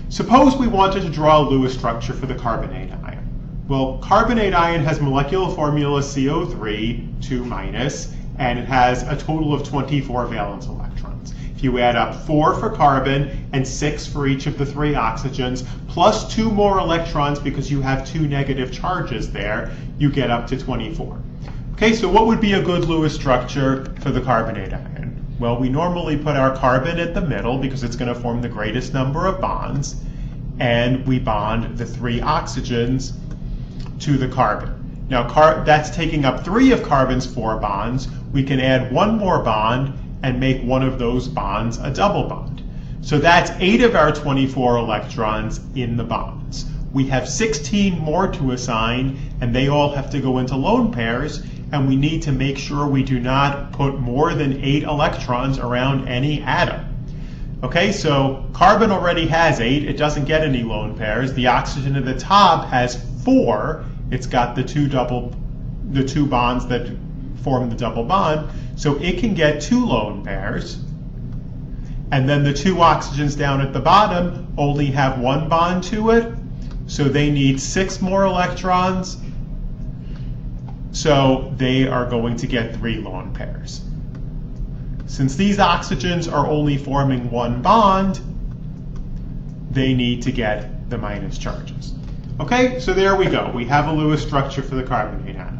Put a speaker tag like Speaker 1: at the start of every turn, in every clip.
Speaker 1: Suppose we wanted to draw a Lewis structure for the carbonate ion. Well, carbonate ion has molecular formula CO3, 2-, and it has a total of 24 valence electrons. If you add up 4 for carbon and 6 for each of the 3 oxygens, plus 2 more electrons because you have 2 negative charges there, you get up to 24. Okay, so what would be a good Lewis structure for the carbonate ion? Well, we normally put our carbon at the middle because it's going to form the greatest number of bonds, and we bond the 3 oxygens to the carbon. Now, that's taking up 3 of carbon's 4 bonds. We can add 1 more bond and make one of those bonds a double bond. So that's 8 of our 24 electrons in the bonds. We have 16 more to assign, and they all have to go into lone pairs, and we need to make sure we do not put more than 8 electrons around any atom. Okay, so carbon already has 8, it doesn't get any lone pairs. The oxygen at the top has 4, it's got the two bonds that form the double bond, so it can get 2 lone pairs. And then the 2 oxygens down at the bottom only have 1 bond to it, so they need 6 more electrons. So they are going to get 3 lone pairs. Since these oxygens are only forming 1 bond, they need to get the minus charges. Okay, so there we go. We have a Lewis structure for the carbonate ion.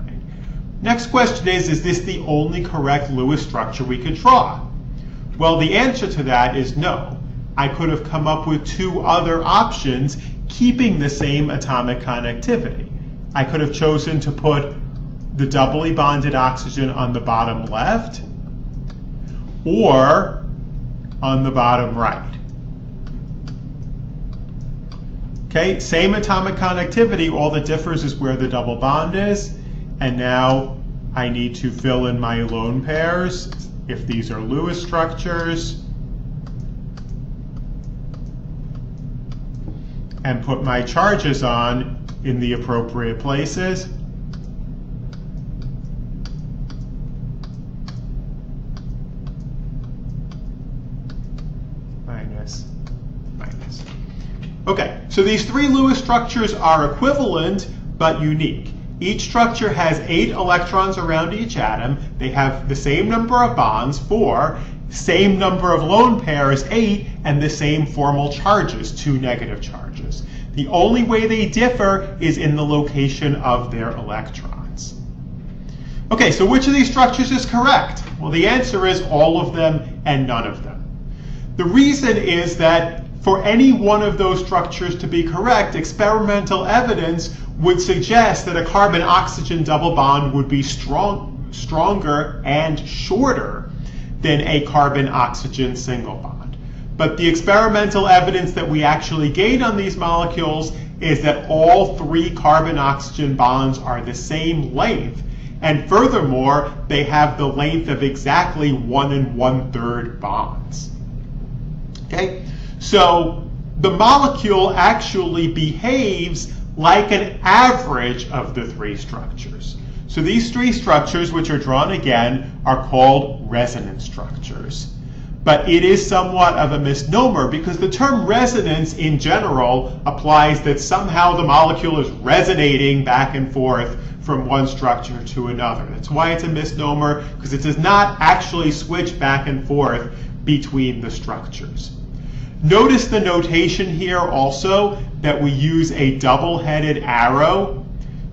Speaker 1: Next question is this the only correct Lewis structure we could draw? Well, the answer to that is no. I could have come up with 2 other options keeping the same atomic connectivity. I could have chosen to put the doubly bonded oxygen on the bottom left or on the bottom right. Okay, same atomic connectivity, all that differs is where the double bond is, and now I need to fill in my lone pairs if these are Lewis structures, and put my charges on in the appropriate places. Minus. Okay, so these 3 Lewis structures are equivalent but unique. Each structure has 8 electrons around each atom. They have the same number of bonds, 4, same number of lone pairs, 8, and the same formal charges, 2 negative charges. The only way they differ is in the location of their electrons. Okay, so which of these structures is correct? Well, the answer is all of them and none of them. The reason is that for any one of those structures to be correct, experimental evidence would suggest that a carbon-oxygen double bond would be stronger and shorter than a carbon-oxygen single bond. But the experimental evidence that we actually gain on these molecules is that all 3 carbon-oxygen bonds are the same length, and furthermore, they have the length of exactly 1 1/3 bonds. Okay, so the molecule actually behaves like an average of the 3 structures. So these 3 structures, which are drawn again, are called resonance structures. But it is somewhat of a misnomer because the term resonance in general applies that somehow the molecule is resonating back and forth from one structure to another. That's why it's a misnomer, because it does not actually switch back and forth between the structures. Notice the notation here also that we use a double-headed arrow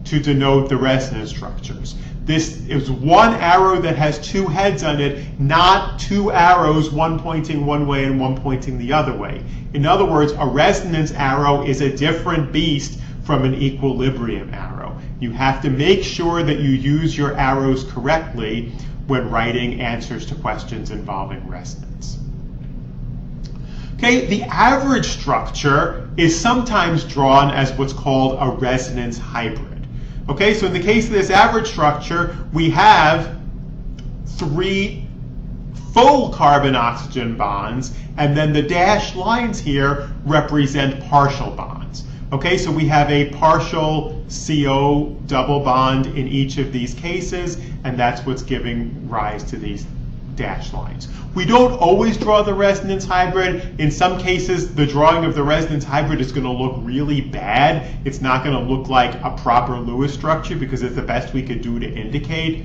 Speaker 1: to denote the resonance structures. This is 1 arrow that has 2 heads on it, not 2 arrows, one pointing one way and one pointing the other way. In other words, a resonance arrow is a different beast from an equilibrium arrow. You have to make sure that you use your arrows correctly when writing answers to questions involving resonance. Okay, the average structure is sometimes drawn as what's called a resonance hybrid. Okay, so in the case of this average structure, we have 3 full carbon-oxygen bonds, and then the dashed lines here represent partial bonds. Okay, so we have a partial CO double bond in each of these cases, and that's what's giving rise to these dashed lines. We don't always draw the resonance hybrid. In some cases, the drawing of the resonance hybrid is going to look really bad. It's not going to look like a proper Lewis structure because it's the best we could do to indicate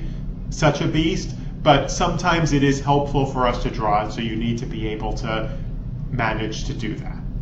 Speaker 1: such a beast. But sometimes it is helpful for us to draw it, so you need to be able to manage to do that.